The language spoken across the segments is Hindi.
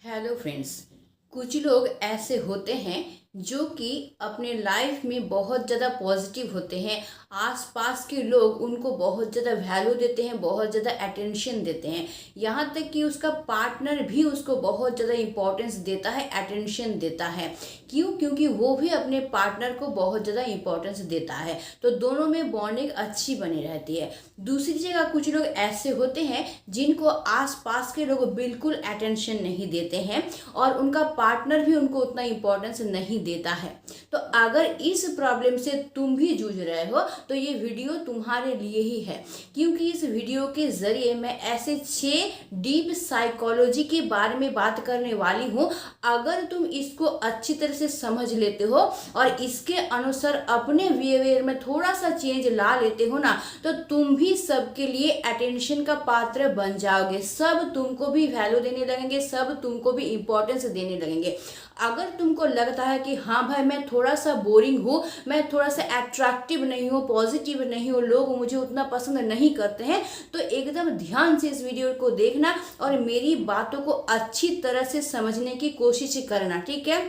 Hello friends. कुछ लोग ऐसे होते हैं जो कि अपने लाइफ में बहुत ज़्यादा पॉजिटिव होते हैं। आसपास के लोग उनको बहुत ज़्यादा वैल्यू देते हैं, बहुत ज़्यादा अटेंशन देते हैं। यहाँ तक कि उसका पार्टनर भी उसको बहुत ज़्यादा इम्पोर्टेंस देता है, अटेंशन देता है। क्यों? क्योंकि वो भी अपने पार्टनर को बहुत ज़्यादा इम्पोर्टेंस देता है, तो दोनों में बॉन्डिंग अच्छी बनी रहती है। दूसरी जगह कुछ लोग ऐसे होते हैं जिनको आसपास के लोग बिल्कुल अटेंशन नहीं देते हैं और उनका पार्टनर भी उनको उतना इम्पोर्टेंस नहीं देता है। तो अगर इस प्रॉब्लम से तुम भी जूझ रहे हो तो ये वीडियो तुम्हारे लिए ही है, क्योंकि इस वीडियो के जरिए मैं ऐसे 6 डीप साइकोलॉजी के बारे में बात करने वाली हूँ। अगर तुम इसको अच्छी तरह से समझ लेते हो और इसके अनुसार अपने बिहेवियर में थोड़ा सा चेंज ला लेते हो ना, तो तुम भी सबके लिए अटेंशन का पात्र बन जाओगे। सब तुमको भी वैल्यू देने लगेंगे, सब तुमको भी इम्पोर्टेंस देने लगेंगे। अगर तुमको लगता है कि हाँ भाई, मैं थोड़ा सा बोरिंग हूँ, मैं थोड़ा सा अट्रैक्टिव नहीं हूँ, पॉजिटिव नहीं हूँ, लोग मुझे उतना पसंद नहीं करते हैं, तो एकदम ध्यान से इस वीडियो को देखना और मेरी बातों को अच्छी तरह से समझने की कोशिश करना, ठीक है।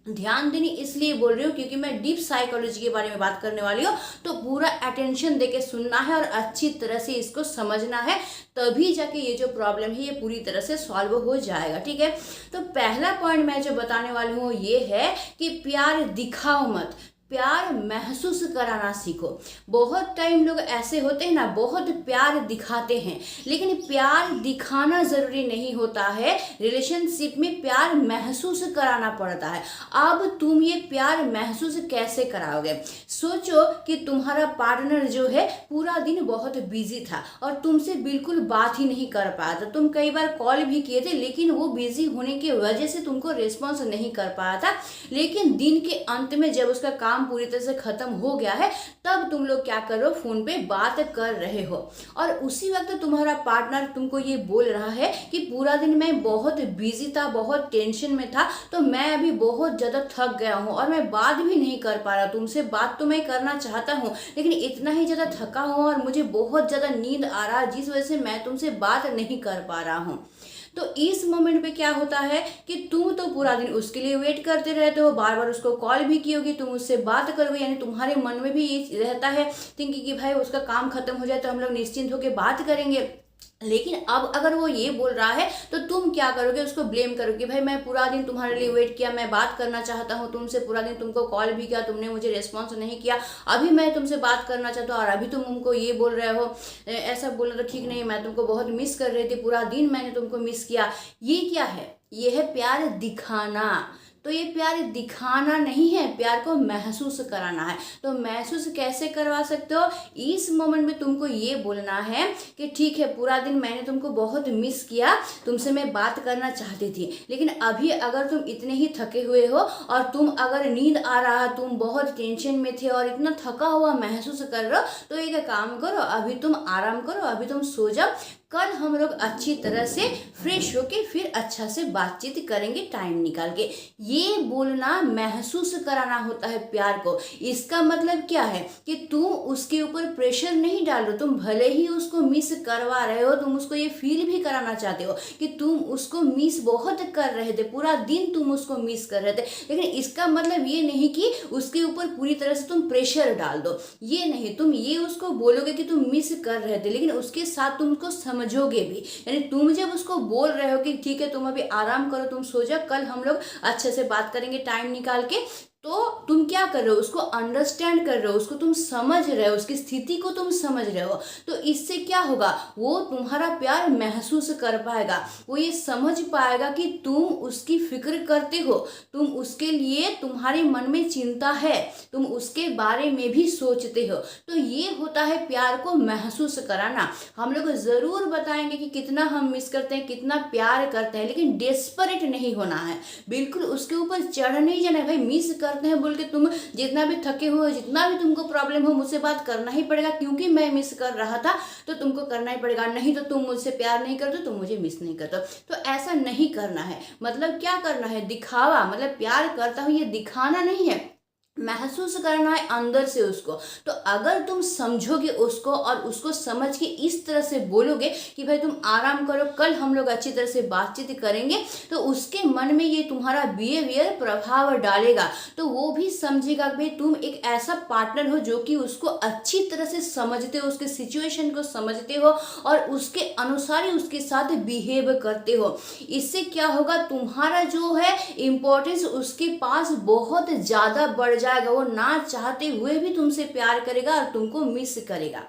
ध्यान देनी इसलिए बोल रही हूँ क्योंकि मैं डीप साइकोलॉजी के बारे में बात करने वाली हूँ, तो पूरा अटेंशन देके सुनना है और अच्छी तरह से इसको समझना है, तभी जाके ये जो प्रॉब्लम है ये पूरी तरह से सॉल्व हो जाएगा, ठीक है। तो पहला पॉइंट मैं जो बताने वाली हूँ ये है कि प्यार दिखाओ मत, प्यार महसूस कराना सीखो। बहुत टाइम लोग ऐसे होते हैं ना, बहुत प्यार दिखाते हैं, लेकिन प्यार दिखाना जरूरी नहीं होता है। रिलेशनशिप में प्यार महसूस कराना पड़ता है। अब तुम ये प्यार महसूस कैसे कराओगे? सोचो कि तुम्हारा पार्टनर जो है पूरा दिन बहुत बिजी था और तुमसे बिल्कुल बात ही नहीं कर पाया था। तुम कई बार कॉल भी किए थे, लेकिन वो बिजी होने की वजह से तुमको रिस्पॉन्स नहीं कर पाया था। लेकिन दिन के अंत में जब उसका काम पूरी तरह से खत्म हो गया है, तब तुम लोग क्या कर रहे हो? फोन पे बात कर रहे हो और उसी वक्त तुम्हारा पार्टनर तुमको ये बोल रहा है कि पूरा दिन मैं बहुत बिजी था, बहुत टेंशन में था, तो मैं अभी बहुत ज्यादा थक गया हूँ और मैं बात भी नहीं कर पा रहा तुमसे। बात तो मैं करना चाहता हूँ, लेकिन इतना ही ज्यादा थका हूँ और मुझे बहुत ज्यादा नींद आ रहा है, जिस वजह से मैं तुमसे बात नहीं कर पा रहा हूँ। तो इस मोमेंट पे क्या होता है कि तुम तो पूरा दिन उसके लिए वेट करते रहते हो, बार बार उसको कॉल भी की होगी, तुम उससे बात करोगे, यानी तुम्हारे मन में भी ये रहता है थिंकिंग कि भाई उसका काम खत्म हो जाए तो हम लोग निश्चिंत होकर बात करेंगे। लेकिन अब अगर वो ये बोल रहा है तो तुम क्या करोगे? उसको ब्लेम करोगे, भाई मैं पूरा दिन तुम्हारे लिए वेट किया, मैं बात करना चाहता हूँ तुमसे, पूरा दिन तुमको कॉल भी किया, तुमने मुझे रिस्पॉन्स नहीं किया, अभी मैं तुमसे बात करना चाहता हूँ और अभी तुम हमको ये बोल रहे हो। ऐसा बोलना तो ठीक नहीं, मैं तुमको बहुत मिस कर रही थी, पूरा दिन मैंने तुमको मिस किया। ये क्या है? ये है प्यार दिखाना। तो ये प्यार दिखाना नहीं है, प्यार को महसूस कराना है। तो महसूस कैसे करवा सकते हो? इस मोमेंट में तुमको ये बोलना है कि ठीक है, पूरा दिन मैंने तुमको बहुत मिस किया, तुमसे मैं बात करना चाहती थी, लेकिन अभी अगर तुम इतने ही थके हुए हो और तुम अगर नींद आ रहा, तुम बहुत टेंशन में थे और इतना थका हुआ महसूस कर रहे हो, तो एक काम करो, अभी तुम आराम करो, अभी तुम सो जाओ, कल हम लोग अच्छी तरह से फ्रेश होके फिर अच्छा से बातचीत करेंगे टाइम निकाल के। ये बोलना महसूस कराना होता है प्यार को। इसका मतलब क्या है कि तुम उसके ऊपर प्रेशर नहीं डाल रहे, तुम भले ही उसको मिस करवा रहे हो, तुम उसको ये फील भी कराना चाहते हो कि तुम उसको मिस बहुत कर रहे थे, पूरा दिन तुम उसको मिस कर रहे थे, लेकिन इसका मतलब ये नहीं कि उसके ऊपर पूरी तरह से तुम प्रेशर डाल दो। ये नहीं, तुम ये उसको बोलोगे कि तुम मिस कर रहे थे, लेकिन उसके साथ तुम उसको समझोगे भी। यानी तुम जब उसको बोल रहे हो कि ठीक है तुम अभी आराम करो, तुम सो जाओ, कल हम लोग अच्छे से बात करेंगे टाइम निकाल के, तो तुम क्या कर रहे हो? उसको अंडरस्टैंड कर रहे हो, उसको तुम समझ रहे हो, उसकी स्थिति को तुम समझ रहे हो। तो इससे क्या होगा? वो तुम्हारा प्यार महसूस कर पाएगा, वो ये समझ पाएगा कि तुम उसकी फिक्र करते हो, तुम उसके लिए, तुम्हारे मन में चिंता है, तुम उसके बारे में भी सोचते हो। तो ये होता है प्यार को महसूस कराना। हम लोग जरूर बताएंगे कि कितना हम मिस करते हैं, कितना प्यार करते हैं, लेकिन डेस्परेट नहीं होना है, बिल्कुल उसके ऊपर चढ़ नहीं जाना है। भाई मिस करते हैं बोल के तुम जितना भी थके हो, जितना भी तुमको प्रॉब्लम हो, मुझसे बात करना ही पड़ेगा, क्योंकि मैं मिस कर रहा था तो तुमको करना ही पड़ेगा, नहीं तो तुम मुझसे प्यार नहीं करते, तुम मुझे मिस नहीं करते। तो ऐसा नहीं करना है। मतलब क्या करना है? दिखावा, मतलब प्यार करता हूँ ये दिखाना नहीं है। महसूस करना है अंदर से उसको। तो अगर तुम समझोगे उसको और उसको समझ के इस तरह से बोलोगे कि भाई तुम आराम करो, कल हम लोग अच्छी तरह से बातचीत करेंगे, तो उसके मन में ये तुम्हारा बिहेवियर प्रभाव डालेगा। तो वो भी समझेगा कि भाई तुम एक ऐसा पार्टनर हो जो कि उसको अच्छी तरह से समझते हो, उसके सिचुएशन को समझते हो और उसके अनुसार ही उसके साथ बिहेव करते हो। इससे क्या होगा, तुम्हारा जो है इम्पोर्टेंस उसके पास बहुत ज़्यादा बढ़ जाएगा। वो ना चाहते हुए भी तुमसे प्यार करेगा और तुमको मिस करेगा।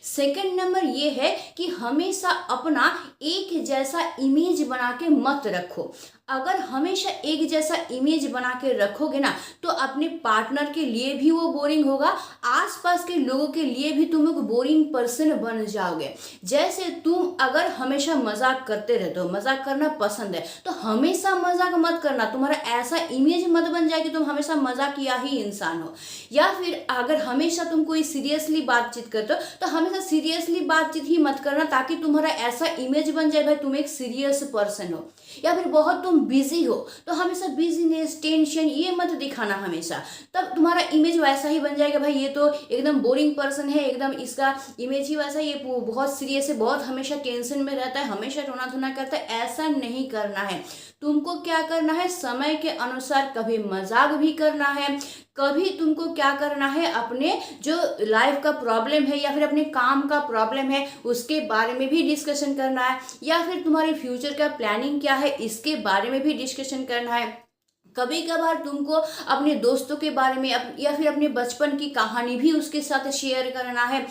सेकंड नंबर ये है कि हमेशा अपना एक जैसा इमेज बना के मत रखो। अगर हमेशा एक जैसा इमेज बना के रखोगे ना, तो अपने पार्टनर के लिए भी वो बोरिंग होगा, आसपास के लोगों के लिए भी तुम एक बोरिंग पर्सन बन जाओगे। जैसे तुम अगर हमेशा मजाक करते रहते हो, मजाक करना पसंद है, तो हमेशा मजाक मत करना। तुम्हारा ऐसा इमेज मत बन जाए कि तुम हमेशा मजाकिया ही इंसान हो। या फिर अगर हमेशा तुम कोई सीरियसली बातचीत करते हो, तो हमेशा सीरियसली बातचीत ही मत करना, ताकि तुम्हारा ऐसा इमेज बन जाए भाई तुम एक सीरियस पर्सन हो। या फिर बहुत तुम बिजी हो, तो हमेशा बिजीनेस, टेंशन ये मत दिखाना हमेशा, तब तुम्हारा इमेज वैसा ही बन जाएगा, भाई ये तो एकदम बोरिंग पर्सन है, एकदम इसका इमेज ही वैसा, ये बहुत सीरियस है, बहुत हमेशा टेंशन में रहता है, हमेशा रोना धोना करता है। ऐसा नहीं करना है। तुमको क्या करना है, समय के अनुसार कभी मजाक भी करना है, कभी तुमको क्या करना है, अपने जो लाइफ का प्रॉब्लम है या फिर अपने काम का प्रॉब्लम है उसके बारे में भी डिस्कशन करना है, या फिर तुम्हारे फ्यूचर का प्लानिंग क्या है इसके बारे में भी डिस्कशन करना है। कभी कभार तुमको अपने दोस्तों के बारे में या फिर अपने बचपन की कहानी भी उसके साथ शेयर करना है।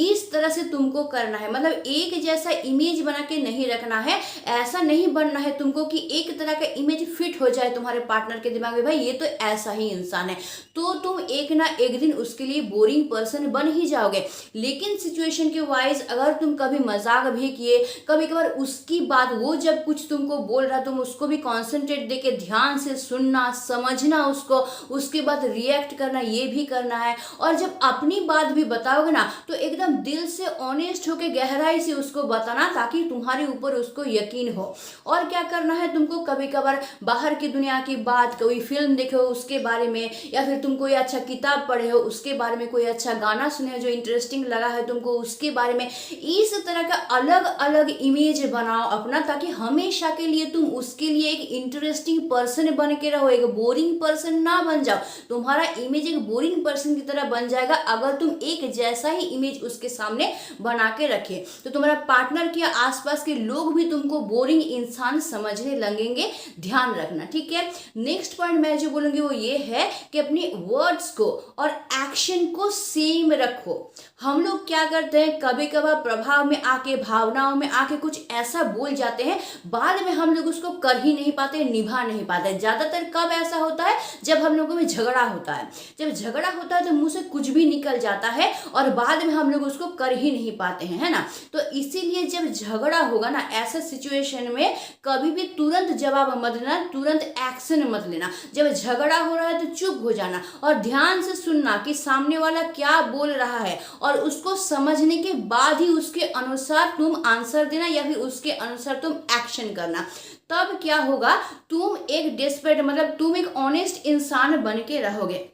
इस तरह से तुमको करना है, मतलब एक जैसा इमेज बना के नहीं रखना है। ऐसा नहीं बनना है तुमको कि एक तरह का इमेज फिट हो जाए तुम्हारे पार्टनर के दिमाग में, भाई ये तो ऐसा ही इंसान है, तो तुम एक ना एक दिन उसके लिए बोरिंग पर्सन बन ही जाओगे। लेकिन सिचुएशन के वाइज अगर तुम कभी मजाक भी किए, कभी कभार उसकी बात, वो जब कुछ तुमको बोल रहा तुम उसको भी कॉन्सेंट्रेट देके ध्यान से सुनना, समझना उसको, उसके बाद रिएक्ट करना, ये भी करना है। और जब अपनी बात भी बताओगे ना, तो एकदम दिल से ऑनेस्ट होके गहराई से उसको बताना, ताकि तुम्हारे ऊपर उसको यकीन हो। और क्या करना है तुमको, कभी कभार बाहर की दुनिया की बात, कोई फिल्म देखे हो उसके बारे में, या फिर तुम कोई अच्छा किताब पढ़े हो उसके बारे में, कोई अच्छा गाना सुने हो जो इंटरेस्टिंग लगा है तुमको उसके बारे में, इस तरह का अलग अलग इमेज बनाओ अपना, ताकि हमेशा के लिए तुम उसके लिए एक इंटरेस्टिंग पर्सन बन के रहो, एक बोरिंग पर्सन ना बन जाओ। तुम्हारा इमेज एक बोरिंग पर्सन की तरह बन जाएगा अगर तुम एक जैसा ही इमेज उसके सामने बना के रखे, तो तुम्हारा पार्टनर के आसपास के लोग भी तुमको बोरिंग इंसान समझने लगेंगे। ध्यान रखना, ठीक है। नेक्स्ट पॉइंट मैं जो बोलूंगी वो ये है कि अपने वर्ड्स को और एक्शन को सेम रखो। हम लोग क्या करते हैं, कभी कभार प्रभाव में आके, भावनाओं में आके कुछ ऐसा बोल जाते हैं, बाद में हम लोग उसको कर ही नहीं पाते, निभा नहीं पाते। ज्यादातर कब ऐसा होता है, जब हम लोगों में झगड़ा होता है। जब झगड़ा होता है तो मुंह से कुछ भी निकल जाता है और बाद में हम लोग उसको कर ही नहीं पाते हैं, है ना। तो इसीलिए जब झगड़ा होगा ना, ऐसा सिचुएशन में कभी भी तुरंत जवाब मत देना, तुरंत एक्शन मत लेना। जब झगड़ा हो रहा है तो चुप हो जाना और ध्यान से सुनना कि सामने वाला क्या बोल रहा है, और उसको समझने के बाद ही उसके अनुसार तुम आंसर देना या फिर उसके अनुसार तुम एक्शन करना। तब क्या होगा, तुम एक डेस्परेट, मतलब तुम एक ऑनेस्ट इंसान बन के रहोगे।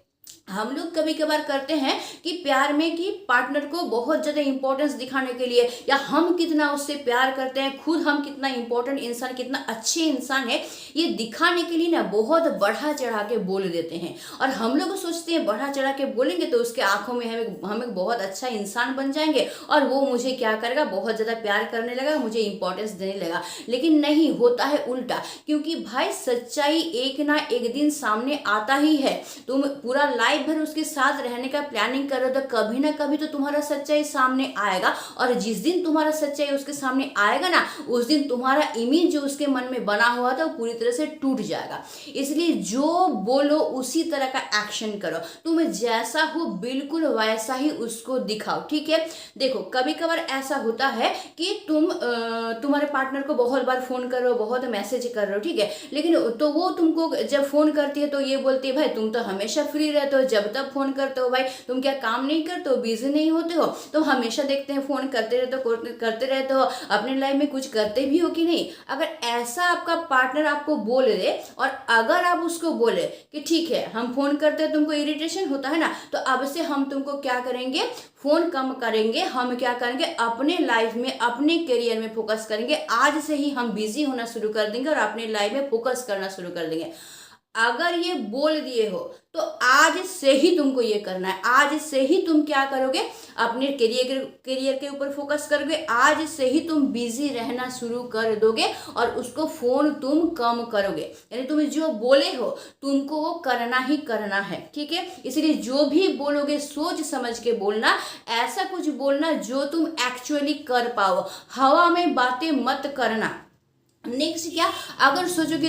हम लोग कभी कभार करते हैं कि प्यार में कि पार्टनर को बहुत ज़्यादा इंपॉर्टेंस दिखाने के लिए, या हम कितना उससे प्यार करते हैं, खुद हम कितना इंपॉर्टेंट इंसान, कितना अच्छे इंसान है, ये दिखाने के लिए ना बहुत बढ़ा चढ़ा के बोल देते हैं। और हम लोग सोचते हैं बढ़ा चढ़ा के बोलेंगे तो उसके आंखों में हम एक बहुत अच्छा इंसान बन जाएंगे और वो मुझे क्या करेगा, बहुत ज़्यादा प्यार करने लगा, मुझे इंपॉर्टेंस देने लगा। लेकिन नहीं, होता है उल्टा। क्योंकि भाई सच्चाई एक ना एक दिन सामने आता ही है। तुम पूरा लाइफ भर उसके साथ रहने का प्लानिंग कर रहे हो तो कभी ना कभी तो तुम्हारा सच्चाई सामने आएगा, और जिस दिन तुम्हारा सच्चाई उसके सामने आएगा ना, उस दिन तुम्हारा इमेज जो उसके मन में बना हुआ था वो पूरी तरह से टूट जाएगा। इसलिए जो बोलो उसी तरह का एक्शन करो, तुम जैसा हो बिल्कुल वैसा ही उसको दिखाओ, ठीक है। देखो कभी कभार ऐसा होता है कि तुम्हारे पार्टनर को बहुत बार फोन कर रहे हो, बहुत मैसेज कर रहे हो, ठीक है, लेकिन तो वो तुमको जब फोन करती है तो ये बोलती है भाई तुम तो हमेशा फ्री रहते हो, हो, जब तब फोन करते हो भाई, तुम क्या काम नहीं करते हो, बिजी नहीं होते हो, तुम हमेशा देखते हैं फोन करते रहते हो, अपने लाइफ में कुछ करते भी हो कि नहीं। अगर ऐसा आपका पार्टनर आपको बोल दे और अगर आप उसको बोले कि ठीक है हम फोन करते हैं, तुमको इरिटेशन होता है ना, तो अब से हम तुमको क्या करेंगे, फोन कम करेंगे, हम क्या करेंगे अपने लाइफ में अपने करियर में फोकस करेंगे, आज से ही हम बिजी होना शुरू कर देंगे और अपने लाइफ में फोकस करना शुरू कर देंगे। अगर ये बोल दिए हो तो आज से ही तुमको ये करना है, आज से ही तुम क्या करोगे, अपने करियर के ऊपर फोकस करोगे, आज से ही तुम बिजी रहना शुरू कर दोगे और उसको फोन तुम कम करोगे। यानी तुम जो बोले हो तुमको वो करना ही करना है, ठीक है। इसलिए जो भी बोलोगे सोच समझ के बोलना, ऐसा कुछ बोलना जो तुम एक्चुअली कर पाओ, हवा में बातें मत करना। नेक्स्ट क्या, अगर सोचो कि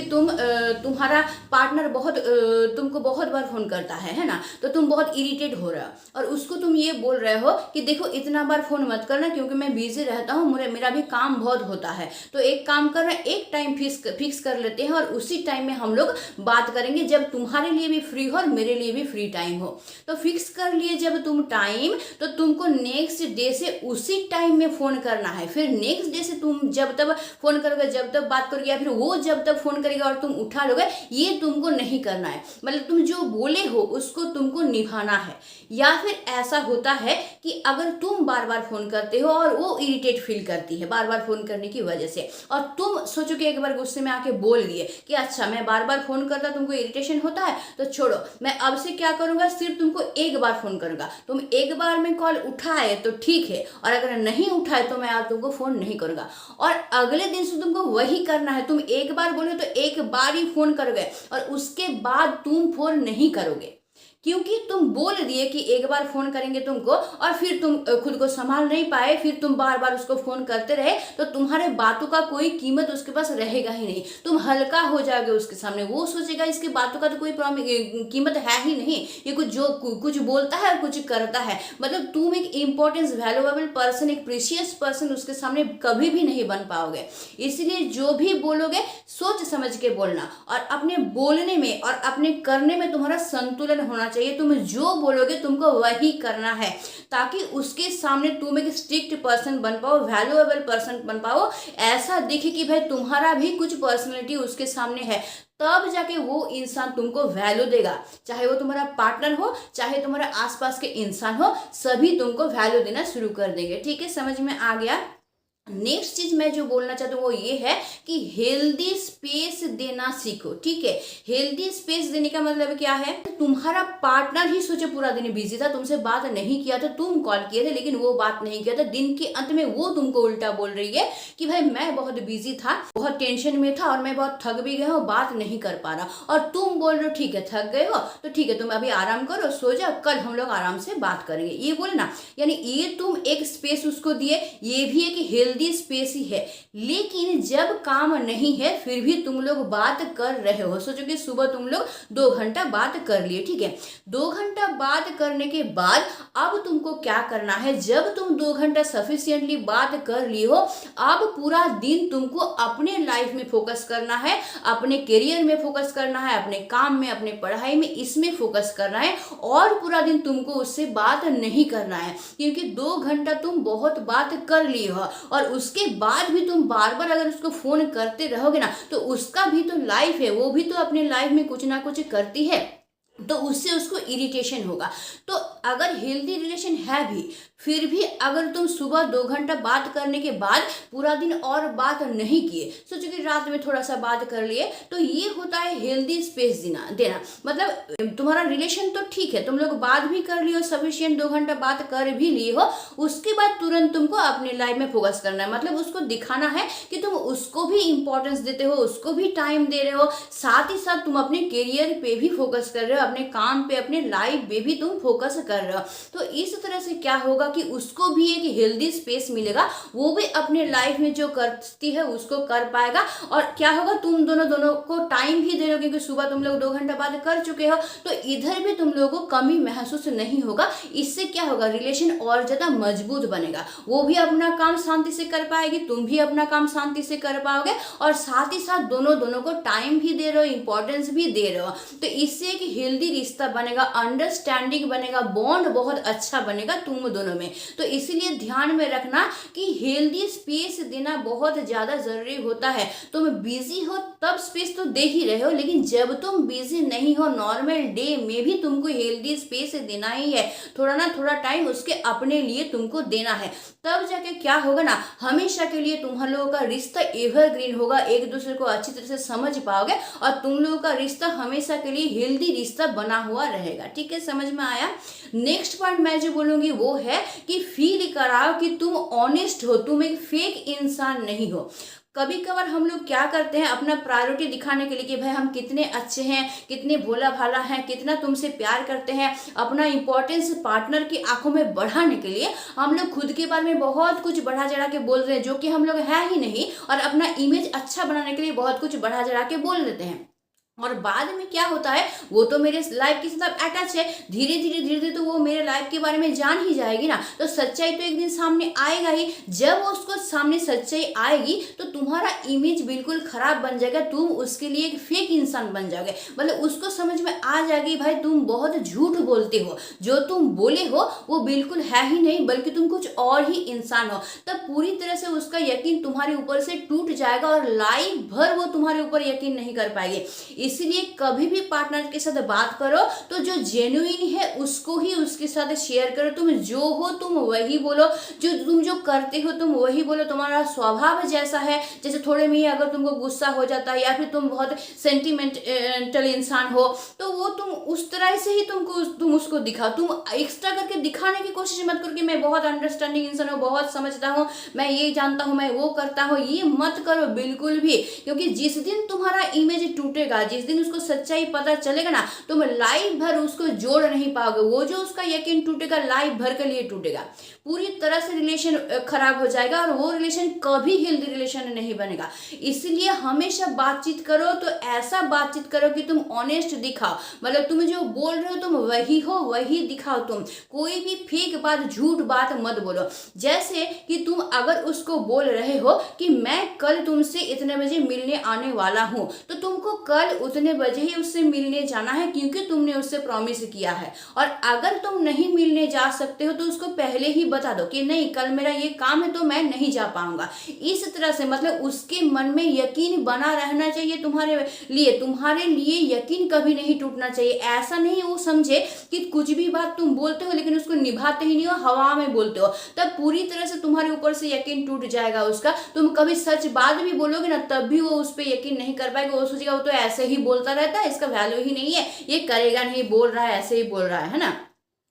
तुम्हारा पार्टनर तुमको बहुत बार फोन करता है ना, तो तुम बहुत इरिटेट हो रहे हो और उसको तुम ये बोल रहे हो कि देखो इतना बार फोन मत करना क्योंकि मैं बिजी रहता हूँ, मेरा भी काम बहुत होता है, तो एक काम कर रहे हैं, एक टाइम फिक्स कर लेते हैं और उसी टाइम में हम लोग बात करेंगे जब तुम्हारे लिए भी फ्री हो और मेरे लिए भी फ्री टाइम हो। तो फिक्स कर लिए जब तुम टाइम, तो तुमको नेक्स्ट डे से उसी टाइम में फोन करना है। फिर नेक्स्ट डे से तुम जब तब फोन करोगे, जब तब बात करोगे, या फिर वो जब तक फोन करेगा और तुम उठा लोगे, ये तुमको नहीं करना है। मतलब तुम जो बोले हो उसको तुमको निभाना है। या फिर ऐसा होता है कि अगर तुम बार बार फोन करते हो और वो इरिटेट फील करती है बार बार फोन करने की वजह से, और तुम सोचो कि एक बार गुस्से में आके बोल दिए कि अच्छा मैं बार बार फोन करता, तुमको इरिटेशन होता है तो छोड़ो, मैं अब से क्या करूंगा, सिर्फ तुमको एक बार फोन करूंगा, तुम एक बार में कॉल उठाए तो ठीक है, और अगर नहीं उठाए तो मैं आज तुमको फोन नहीं करूंगा। और अगले दिन से तुमको वही करना है, तुम एक बार बोले तो एक बार ही फोन करोगे और उसके बाद तुम फोन नहीं करोगे, क्योंकि तुम बोल दिए कि एक बार फोन करेंगे तुमको और फिर तुम खुद को संभाल नहीं पाए, फिर तुम बार बार उसको फोन करते रहे, तो तुम्हारे बातों का कोई कीमत उसके पास रहेगा ही नहीं, तुम हल्का हो जाओगे उसके सामने। वो सोचेगा इसके बातों का तो कोई कीमत है ही नहीं, ये कुछ बोलता है और कुछ करता है। मतलब तुम एक इंपॉर्टेंस वैल्यूएबल पर्सन, एक प्रीशियस पर्सन उसके सामने कभी भी नहीं बन पाओगे। इसलिए जो भी बोलोगे सोच समझ के बोलना, और अपने बोलने में और अपने करने में तुम्हारा संतुलन होना चाहिए। तुम जो बोलोगे तुमको वही करना है, ताकि उसके सामने तुम एक स्ट्रिक्ट पर्सन बन पाओ, वैल्यूएबल पर्सन बन पाओ, ऐसा दिखे कि भाई तुम्हारा भी कुछ पर्सनैलिटी उसके सामने है, तब जाके वो इंसान तुमको वैल्यू देगा। चाहे वो तुम्हारा पार्टनर हो, चाहे तुम्हारे आसपास के इंसान हो, सभी तुमको वैल्यू देना शुरू कर देंगे। ठीक है, समझ में आ गया। नेक्स्ट चीज मैं जो बोलना चाहती हूँ वो ये है कि हेल्दी स्पेस देना सीखो। ठीक है, हेल्दी स्पेस देने का मतलब क्या है, तुम्हारा पार्टनर ही सोचे पूरा दिन बिजी था, तुमसे बात नहीं किया था, तुम कॉल किए थे लेकिन वो बात नहीं किया था, दिन के अंत में वो तुमको उल्टा बोल रही है कि भाई मैं बहुत बिजी था, बहुत टेंशन में था और मैं बहुत थक भी गया हूँ, बात नहीं कर पा रहा, और तुम बोल रहे हो ठीक है थक गए हो तो ठीक है तुम अभी आराम करो, सो जाओ, कल हम लोग आराम से बात करेंगे, ये बोले ना। यानी ये तुम एक स्पेस उसको दिए, ये भी एक हेल्दी स्पेस ही है। लेकिन जब काम नहीं है फिर भी तुम लोग बात कर रहे हो, सोचो कि सुबह तुम लोग 2 घंटा बात कर लिए, ठीक है, 2 घंटा बात करने के बाद अब तुमको क्या करना है, जब तुम 2 घंटा सफिशिएंटली बात कर लिए हो, अब पूरा दिन तुमको अपने लाइफ में फोकस करना है, अपने करियर में फोकस करना है, अपने काम में, अपने पढ़ाई में, इसमें फोकस करना है, और पूरा दिन तुमको उससे बात नहीं करना है, क्योंकि 2 घंटा तुम बहुत बात कर लिए हो और उसके बाद भी तुम बार बार अगर उसको फोन करते रहोगे ना, तो उसका भी तो लाइफ है, वो भी तो अपने लाइफ में कुछ ना कुछ करती है, तो उससे उसको इरिटेशन होगा। तो अगर हेल्दी रिलेशन है भी, फिर भी अगर तुम सुबह 2 घंटा बात करने के बाद पूरा दिन और बात नहीं किए, सोचो कि रात में थोड़ा सा बात कर लिए, तो ये होता है हेल्दी स्पेस देना। मतलब तुम्हारा रिलेशन तो ठीक है, तुम लोग बात भी कर लियो, सफिशिएंट 2 घंटा बात कर भी लिए हो, उसके बाद तुरंत तुमको अपने लाइफ में फोकस करना है। मतलब उसको दिखाना है कि तुम उसको भी इंपॉर्टेंस देते हो, उसको भी टाइम दे रहे हो, साथ ही साथ तुम अपने करियर पे भी फोकस कर रहे हो, अपने काम पे, अपने लाइफ पे भी तुम फोकस कर रहे हो। तो इस तरह से क्या होगा कि उसको भी एक हेल्दी स्पेस मिलेगा, वो भी अपने लाइफ में जो करती है उसको कर पाएगा। और क्या होगा, तुम दोनों दोनों को टाइम भी दे रहे हो, क्योंकि सुबह तुम लोग 2 घंटा बात कर चुके हो, तो इधर भी तुम लोगों को कमी महसूस नहीं होगा। इससे क्या होगा, रिलेशन और ज्यादा मजबूत बनेगा। वो भी अपना काम शांति से कर पाएगी, तुम भी अपना काम शांति से कर पाओगे, और साथ ही साथ दोनों दोनों को टाइम भी दे रहे हो, इंपॉर्टेंस भी दे रहे हो। तो इससे एक हेल्दी रिश्ता बनेगा, अंडरस्टैंडिंग बनेगा, बॉन्ड बहुत अच्छा बनेगा तुम दोनों में। तो इसीलिए ध्यान में रखना कि हेल्दी स्पेस देना बहुत ज्यादा जरूरी होता है। तुम बिजी हो तब स्पेस तो दे ही रहे हो, लेकिन जब तुम बिजी नहीं हो, नॉर्मल डे में भी तुमको हेल्दी स्पेस देना ही है। थोड़ा ना थोड़ा टाइम उसके अपने लिए तुमको देना है, तब जाके क्या होगा ना, हमेशा के लिए तुम लोगों का रिश्ता एवरग्रीन होगा, एक दूसरे को अच्छी तरह से समझ पाओगे, और तुम लोगों का रिश्ता हमेशा के लिए हेल्दी रिश्ता बना हुआ रहेगा। ठीक है, समझ में आया। नेक्स्ट पॉइंट मैं जो बोलूंगी वो है कि फील कराओ कि तुम ऑनेस्ट हो, तुम एक फेक इंसान नहीं हो। कभी कभार हम लोग क्या करते हैं, अपना प्रायोरिटी दिखाने के लिए कि भाई हम कितने अच्छे हैं, कितने भोला भाला हैं, कितना तुमसे प्यार करते हैं, अपना इंपॉर्टेंस पार्टनर की आंखों में बढ़ाने के लिए हम लोग खुद के बारे में बहुत कुछ बढ़ा चढ़ा के बोल रहे हैं, जो कि हम लोग है ही नहीं, और अपना इमेज अच्छा बनाने के लिए बहुत कुछ बढ़ा चढ़ा के बोल देते हैं। और बाद में क्या होता है, वो तो मेरे लाइफ के साथ अटैच है, धीरे धीरे तो वो मेरे लाइफ के बारे में जान ही जाएगी ना, तो सच्चाई तो एक दिन सामने आएगा ही। जब उसको सामने सच्चाई आएगी तो तुम्हारा इमेज बिल्कुल खराब बन जाएगा, तुम उसके लिए एक फेक इंसान बन जाओगे। मतलब उसको समझ में आ जाएगी भाई तुम बहुत झूठ बोलते हो, जो तुम बोले हो वो बिल्कुल है ही नहीं, बल्कि तुम कुछ और ही इंसान हो। तब पूरी तरह से उसका यकीन तुम्हारे ऊपर से टूट जाएगा, और लाइफ भर वो तुम्हारे ऊपर यकीन नहीं कर पाएगी। इसलिए कभी भी पार्टनर के साथ बात करो तो जो जेन्युइन है उसको ही उसके साथ शेयर करो। तुम जो हो तुम वही बोलो, तुम जो करते हो तुम वही बोलो। तुम्हारा स्वभाव जैसा है, जैसे थोड़े में ही अगर तुमको गुस्सा हो जाता है, या फिर तुम बहुत सेंटिमेंटल इंसान हो, तो वो तुम उस तरह से ही तुम उसको दिखाओ। तुम एक्स्ट्रा करके दिखाने की कोशिश मत करो कि मैं बहुत अंडरस्टैंडिंग इंसान हूँ, बहुत समझता हूँ, मैं ये जानता हूँ, मैं वो करता हूँ, ये मत करो बिल्कुल भी। क्योंकि जिस दिन तुम्हारा इमेज टूटेगा, जिस दिन उसको सच्चाई पता चलेगा ना, तुम लाइफ भर उसको जोड़ नहीं पाओगे। वो जो उसका यकीन टूटेगा लाइफ भर के लिए टूटेगा, पूरी तरह से रिलेशन खराब हो जाएगा, और वो रिलेशन कभी हेल्दी रिलेशन नहीं बनेगा। इसलिए हमेशा बातचीत करो तो ऐसा बातचीत करो कि तुम ऑनेस्ट दिखाओ, मतलब तुम जो बोल रहे हो तुम वही हो, वही दिखाओ। तुम कोई भी फेक बात, झूठ बात मत बोलो। जैसे कि तुम अगर उसको बोल रहे हो कि मैं कल तुमसे इतने बजे मिलने आने वाला हूं, तो तुमको कल उतने बजे ही उससे मिलने जाना है, क्योंकि तुमने उससे प्रॉमिस किया है। और अगर तुम नहीं मिलने जा सकते हो तो उसको पहले ही बता दो कि नहीं, कल मेरा ये काम है तो मैं नहीं जा पाऊंगा। इस तरह से मतलब उसके मन में यकीन बना रहना चाहिए तुम्हारे लिए यकीन कभी नहीं टूटना चाहिए। ऐसा नहीं वो समझे कि कुछ भी बात तुम बोलते हो लेकिन उसको निभाते ही नहीं हो, हवा में बोलते हो, तब पूरी तरह से तुम्हारे ऊपर से यकीन टूट जाएगा उसका। तुम कभी सच बात भी बोलोगे ना, तब भी वो उस पर यकीन नहीं कर पाएगा। वो सोचेगा वो तो ऐसे ही बोलता रहता है, इसका वैल्यू ही नहीं है, ये करेगा नहीं, बोल रहा है, ऐसे ही बोल रहा है ना।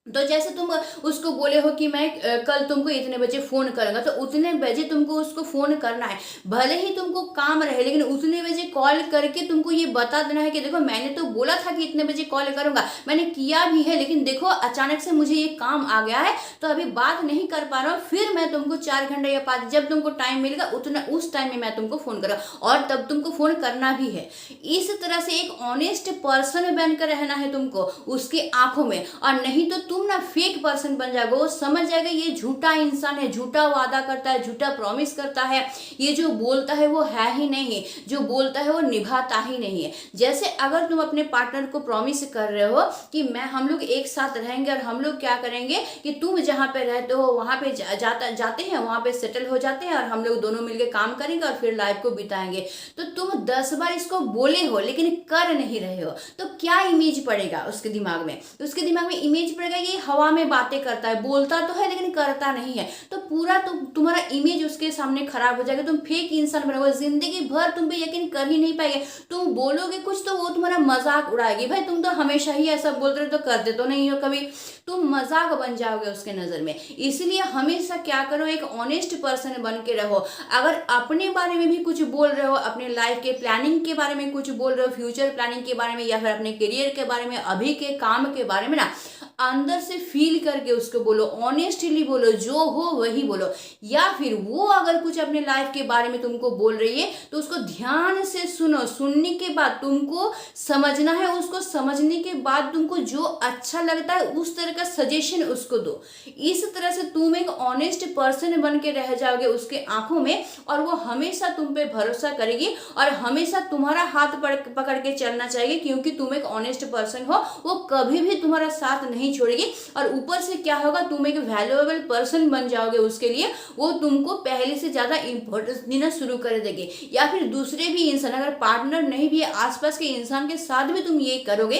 तो जैसे तुम उसको बोले हो कि मैं कल तुमको इतने बजे फोन करूंगा, तो उतने बजे तुमको उसको फोन करना है। भले ही तुमको काम रहे, लेकिन उतने बजे कॉल करके तुमको ये बता देना है कि देखो मैंने तो बोला था कि इतने बजे कॉल करूंगा, मैंने किया भी है, लेकिन देखो अचानक से मुझे ये काम आ गया है तो अभी बात नहीं कर पा रहा हूँ, फिर मैं तुमको 4 घंटे या 5 जब तुमको टाइम मिलेगा उतना उस टाइम में मैं तुमको फोन करूँ, और तब तुमको फोन करना भी है। इस तरह से एक ऑनेस्ट पर्सन बनकर रहना है तुमको उसके आंखों में, और नहीं तो तुम ना फेक पर्सन बन जाओगे। वो समझ जाएगा ये झूठा इंसान है, झूठा वादा करता है, झूठा प्रॉमिस करता है, ये जो बोलता है वो है ही नहीं, जो बोलता है वो निभाता ही नहीं है। जैसे अगर तुम अपने पार्टनर को प्रॉमिस कर रहे हो कि हम लोग एक साथ रहेंगे और हम लोग क्या करेंगे कि तुम जहाँ पे रहते हो वहां पे जाते हैं, वहां पे सेटल हो जाते हैं, और हम लोग दोनों मिलकर काम करेंगे और फिर लाइफ को बिताएंगे। तो तुम 10 बार इसको बोले हो लेकिन कर नहीं रहे हो, तो क्या इमेज पड़ेगा उसके दिमाग में? उसके दिमाग में इमेज पड़ेगा ये हवा में बातें करता है, बोलता तो है लेकिन करता नहीं है। तो पूरा तुम्हारा इमेज उसके सामने खराब हो जाएगा, तुम फेक इंसान बनोगे, जिंदगी भर तुम पे यकीन कर ही नहीं पाएंगे। तुम बोलोगे कुछ तो वो तुम्हारा मजाक उड़ाएगी, भाई तुम तो हमेशा ही ऐसा बोलते रहे, तो करते तो नहीं हो कभी, तुम मजाक बन जाओगे उसके नजर में। इसलिए हमेशा क्या करो, एक ऑनेस्ट पर्सन बन के रहो। अगर अपने बारे में भी कुछ बोल रहे हो, अपने लाइफ के प्लानिंग के बारे में कुछ बोल रहे हो, फ्यूचर प्लानिंग के बारे में, या फिर अपने करियर के बारे में, अभी के काम के बारे में ना, अंदर से फील करके उसको बोलो, ऑनेस्टली बोलो, जो हो वही बोलो। या फिर वो अगर कुछ अपने लाइफ के बारे में तुमको बोल रही है तो उसको ध्यान से सुनो, सुनने के बाद तुमको समझना है, उसको समझने के बाद तुमको जो अच्छा लगता है उस तरह का सजेशन उसको दो। इस तरह से तुम एक ऑनेस्ट पर्सन बन के रह जाओगे उसके आंखों में, और वो हमेशा तुम पे भरोसा करेगी और हमेशा तुम्हारा हाथ पकड़ के चलना चाहिए, क्योंकि तुम एक ऑनेस्ट पर्सन हो। वो कभी भी तुम्हारा साथ नहीं छोड़ेगी, और ऊपर से क्या होगा, तुम एक वैल्यूएबल पर्सन बन जाओगे उसके लिए। वो तुमको पहले से ज्यादा इंपॉर्टेंस देना शुरू कर देगी। या फिर दूसरे भी इंसान, अगर पार्टनर नहीं भी है, आसपास के इंसान के साथ भी तुम ये करोगे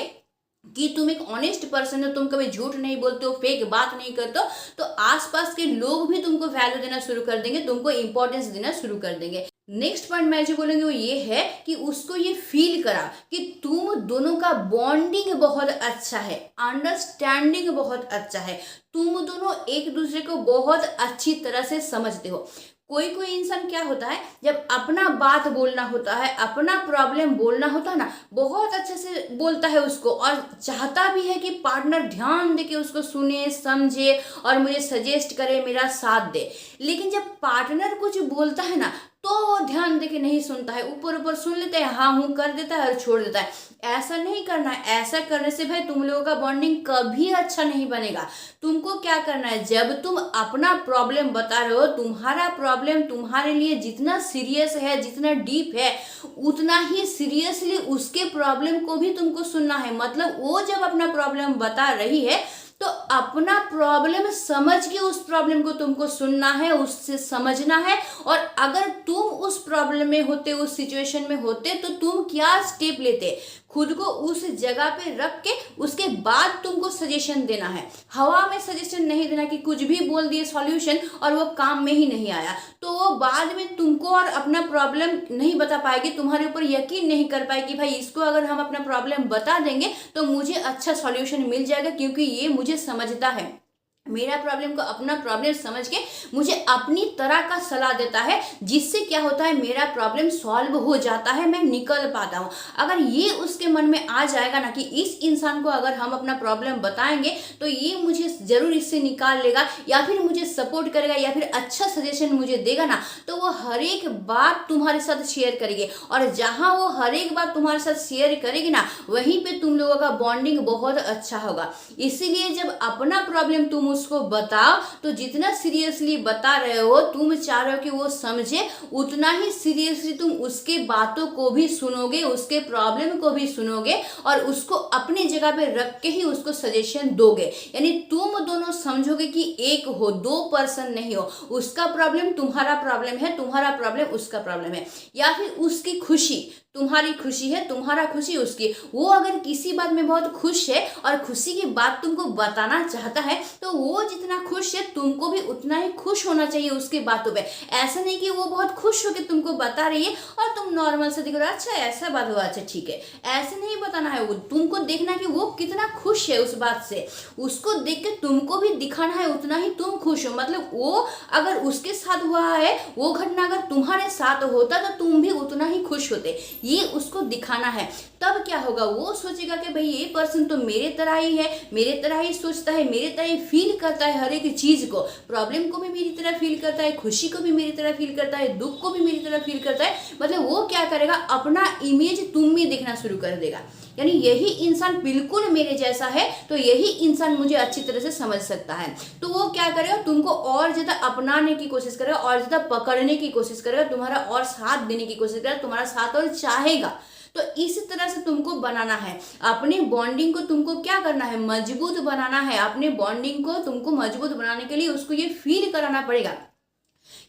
कि तुम एक ऑनेस्ट पर्सन हो, तुम कभी झूठ नहीं बोलते हो, फेक बात नहीं करते हो, तो आसपास के लोग भी तुमको वैल्यू देना शुरू कर देंगे, तुमको इंपॉर्टेंस देना शुरू कर देंगे। नेक्स्ट पॉइंट मैं जो बोलूंगी वो ये है कि उसको ये फील करा कि तुम दोनों का बॉन्डिंग बहुत अच्छा है, अंडरस्टैंडिंग बहुत अच्छा है, तुम दोनों एक दूसरे को बहुत अच्छी तरह से समझते हो। कोई कोई इंसान क्या होता है, जब अपना बात बोलना होता है, अपना प्रॉब्लम बोलना होता है ना, बहुत अच्छे से बोलता है उसको, और चाहता भी है कि पार्टनर ध्यान दे के उसको सुने, समझे और मुझे सजेस्ट करे, मेरा साथ दे। लेकिन जब पार्टनर कुछ बोलता है ना तो वो ध्यान दे के नहीं सुनता है, ऊपर ऊपर सुन लेता है, हाँ हूँ कर देता है और छोड़ देता है। ऐसा नहीं करना है। ऐसा करने से भाई तुम लोगों का बॉन्डिंग कभी अच्छा नहीं बनेगा। तुमको क्या करना है, जब तुम अपना प्रॉब्लम बता रहे हो, तुम्हारा प्रॉब्लम तुम्हारे लिए जितना सीरियस है, जितना डीप है, उतना ही सीरियसली उसके प्रॉब्लम को भी तुमको सुनना है। मतलब वो जब अपना प्रॉब्लम बता रही है तो अपना प्रॉब्लम समझ के उस प्रॉब्लम को तुमको सुनना है, उससे समझना है। और अगर तुम उस प्रॉब्लम में होते, उस सिचुएशन में होते, तो तुम क्या स्टेप लेते, खुद को उस जगह पे रख के उसके बाद तुमको सजेशन देना है। हवा में सजेशन नहीं देना कि कुछ भी बोल दिए सॉल्यूशन और वो काम में ही नहीं आया, तो वो बाद में तुमको और अपना प्रॉब्लम नहीं बता पाएगी, तुम्हारे ऊपर यकीन नहीं कर पाएगी भाई इसको अगर हम अपना प्रॉब्लम बता देंगे तो मुझे अच्छा सॉल्यूशन मिल जाएगा, क्योंकि ये मुझे समझता है, मेरा प्रॉब्लम को अपना प्रॉब्लम समझ के मुझे अपनी तरह का सलाह देता है, जिससे क्या होता है मेरा प्रॉब्लम सॉल्व हो जाता है, मैं निकल पाता हूँ। अगर ये उसके मन में आ जाएगा ना कि इस इंसान को अगर हम अपना प्रॉब्लम बताएंगे तो ये मुझे जरूर इससे निकाल लेगा, या फिर मुझे सपोर्ट करेगा, या फिर अच्छा सजेशन मुझे देगा ना, तो वो हर एक बात तुम्हारे साथ शेयर करेगी। और जहाँ वो हर एक बात तुम्हारे साथ शेयर करेगी ना, वहीं पे तुम लोगों का बॉन्डिंग बहुत अच्छा होगा। इसीलिए जब अपना प्रॉब्लम तुम उसको बताओ तो जितना सीरियसली बता रहे हो, तुम चाह रहे हो कि वो समझे, उतना ही सीरियसली तुम उसके बातों को भी सुनोगे, उसके प्रॉब्लम को भी सुनोगे और उसको अपने जगह पे रख के ही उसको सजेशन दोगे। यानी तुम दोनों समझोगे कि एक हो, दो पर्सन नहीं हो। उसका प्रॉब्लम तुम्हारा प्रॉब्लम है, तुम्हारा प्रॉब्लम उसका प्रॉब्लम है। या फिर उसकी खुशी तुम्हारी खुशी है, तुम्हारा खुशी उसकी। वो अगर किसी बात में बहुत खुश है और खुशी की बात तुमको बताना चाहता है, तो वो जितना खुश है तुमको भी उतना ही खुश होना चाहिए उसके बातों पे। ऐसा नहीं कि वो बहुत खुश होकर तुमको बता रही है और तुम नॉर्मल से दिख रहे हो, अच्छा ऐसा बात हुआ, अच्छा ठीक है, ऐसे नहीं बताना है। वो तुमको देखना कि वो कितना खुश है उस बात से, उसको देख के तुमको भी दिखाना है उतना ही तुम खुश हो। मतलब वो अगर उसके साथ हुआ है वो घटना अगर तुम्हारे साथ होता तो तुम भी उतना ही खुश होते, ये उसको दिखाना है। तब क्या होगा, वो सोचेगा कि भाई ये पर्सन तो मेरे तरह ही है, मेरे तरह ही सोचता है, मेरे तरह ही फील करता है, हर एक चीज को, प्रॉब्लम को भी मेरी तरह फील करता है, खुशी को भी मेरी तरह फील करता है, दुख को भी मेरी तरह फील करता है। मतलब वो क्या करेगा, अपना इमेज तुम में देखना शुरू कर देगा। यानी यही इंसान बिल्कुल मेरे जैसा है तो यही इंसान मुझे अच्छी तरह से समझ सकता है, तो वो क्या करेगा, तुमको और ज्यादा अपनाने की कोशिश करेगा, और ज्यादा पकड़ने की कोशिश करेगा, तुम्हारा और साथ देने की कोशिश करेगा, तुम्हारा साथ और चाहेगा। तो इस तरह से तुमको बनाना है अपने बॉन्डिंग को। तुमको क्या करना है, मजबूत बनाना है अपने बॉन्डिंग को। तुमको मजबूत बनाने के लिए उसको ये फील कराना पड़ेगा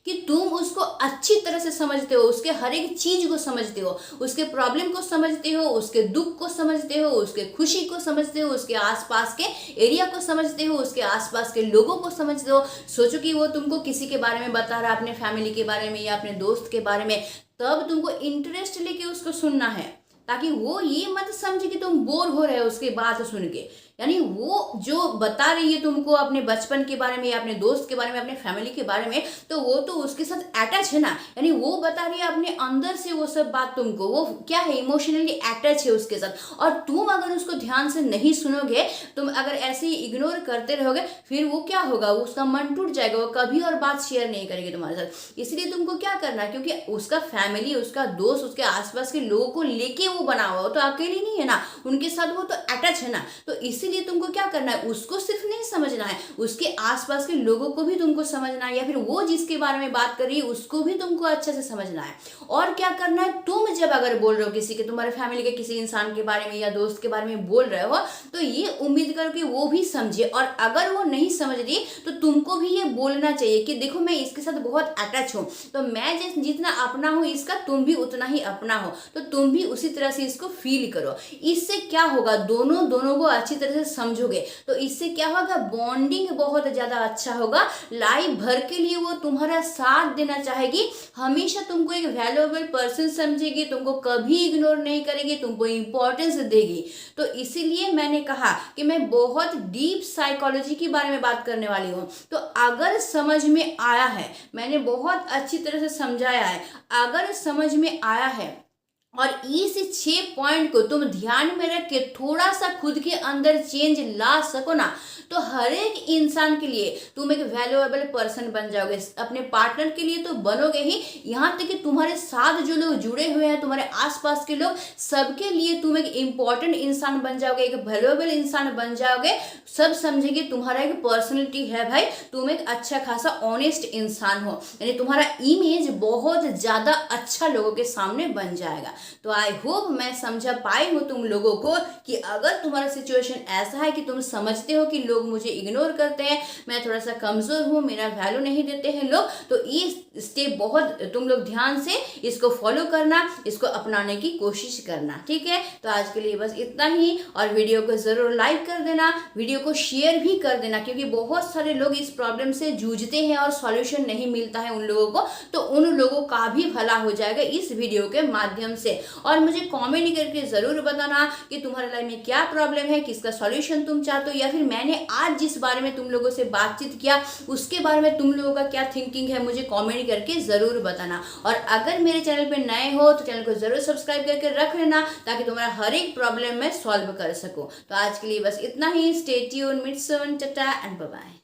कि तुम उसको अच्छी तरह से समझते हो, उसके हर एक चीज को समझते हो, उसके प्रॉब्लम को समझते हो, उसके दुख को समझते हो, उसके खुशी को समझते हो, उसके आसपास के एरिया को समझते हो, उसके आसपास के लोगों को समझते हो। सोचो कि वो तुमको किसी के बारे में बता रहा है, अपने फैमिली के बारे में या अपने दोस्त के बारे में, तब तुमको इंटरेस्ट लेके उसको सुनना है, ताकि वो ये मत समझे कि तुम बोर हो रहे हो उसकी बात सुन के। यानी वो जो बता रही है तुमको अपने बचपन के बारे में या अपने दोस्त के बारे में, अपने फैमिली के बारे में, तो वो तो उसके साथ अटैच है ना, यानी वो बता रही है अपने अंदर से वो सब बात तुमको, वो क्या है, इमोशनली अटैच है उसके साथ। और तुम अगर उसको ध्यान से नहीं सुनोगे, तुम अगर ऐसे ही इग्नोर करते रहोगे, फिर वो क्या होगा, उसका मन टूट जाएगा, वो कभी और बात शेयर नहीं करेगी तुम्हारे साथ। इसलिए तुमको क्या करना है, क्योंकि उसका फैमिली, उसका दोस्त, उसके आसपास के लोगों को लेके वो बना हुआ, तो अकेली नहीं है ना, उनके साथ वो तो अटैच है ना। तो इसीलिए तुमको क्या करना है, उसको सिर्फ नहीं समझना है, उसके आसपास के लोगों को भी तुमको समझना है, या फिर वो जिसके बारे में बात कर रही है उसको भी तुमको अच्छे से समझना है। और क्या करना है, तुम जब अगर बोल रहे हो किसी के, तुम्हारे फैमिली के किसी इंसान के बारे में या दोस्त के बारे में बोल रहे हो, तो ये उम्मीद करो कि वो भी समझे। और अगर वो नहीं समझ रही तो तुमको भी ये बोलना चाहिए कि देखो मैं इसके साथ बहुत अटैच हूँ, तो मैं जितना अपना हूँ इसका, तुम भी उतना ही अपना हो, तो तुम भी उसी तरह से इसको फील करो। इससे क्या होगा, दोनों को अच्छी तरह से समझोगे, तो इससे क्या होगा, बॉन्डिंग बहुत ज्यादा अच्छा होगा, लाइफ भर के लिए वो तुम्हारा साथ देना चाहेगी, हमेशा तुमको एक वैल्यूएबल पर्सन समझेगी, तुमको कभी इग्नोर नहीं करेगी, तुमको इंपॉर्टेंस देगी। तो इसीलिए मैंने कहा कि मैं बहुत डीप साइकोलॉजी के बारे में बात करने वाली हूँ। तो अगर समझ में आया है, मैंने बहुत अच्छी तरह से समझाया है, अगर समझ में आया है और इस 6 पॉइंट को तुम ध्यान में रख के थोड़ा सा खुद के अंदर चेंज ला सको ना, तो हर एक इंसान के लिए तुम एक वैल्यूएबल पर्सन बन जाओगे। अपने पार्टनर के लिए तो बनोगे ही, यहाँ तक कि तुम्हारे साथ जो लोग जुड़े हुए हैं, तुम्हारे आसपास के लोग, सबके लिए तुम एक इंपॉर्टेंट इंसान बन जाओगे, एक वैल्यूएबल इंसान बन जाओगे। सब समझेंगे तुम्हारा एक पर्सनैलिटी है भाई, तुम एक अच्छा खासा ऑनेस्ट इंसान हो, यानी तुम्हारा इमेज बहुत ज्यादा अच्छा लोगों के सामने बन जाएगा। तो आई होप मैं समझा पाई हूँ तुम लोगों को कि अगर तुम्हारा सिचुएशन ऐसा है कि तुम समझते हो कि लोग मुझे इग्नोर करते हैं, मैं थोड़ा सा कमजोर हूँ, मेरा वैल्यू नहीं देते हैं लोग, तो ये स्टेप बहुत तुम लोग ध्यान से इसको फॉलो करना, इसको अपनाने की कोशिश करना, ठीक है। तो आज के लिए बस इतना ही, और वीडियो को जरूर लाइक कर देना, वीडियो को शेयर भी कर देना, क्योंकि बहुत सारे लोग इस प्रॉब्लम से जूझते हैं और सॉल्यूशन नहीं मिलता है उन लोगों को, तो उन लोगों का भी भला हो जाएगा इस वीडियो के माध्यम से। और मुझे कमेंट करके जरूर बताना कि तुम्हारे लाइफ में क्या प्रॉब्लम है, किसका सॉल्यूशन तुम चाहते हो, या फिर मैंने आज जिस बारे में तुम लोगों से बातचीत किया उसके बारे में तुम लोगों का क्या थिंकिंग है, मुझे कमेंट करके जरूर बताना। और अगर मेरे चैनल पे नए हो तो चैनल को जरूर सब्सक्राइब करके रख लेना, ताकि तुम्हारा हर एक प्रॉब्लम मैं सॉल्व कर सकूं। तो आज के लिए बस इतना ही, stay tuned, meet soon, tata and bye bye.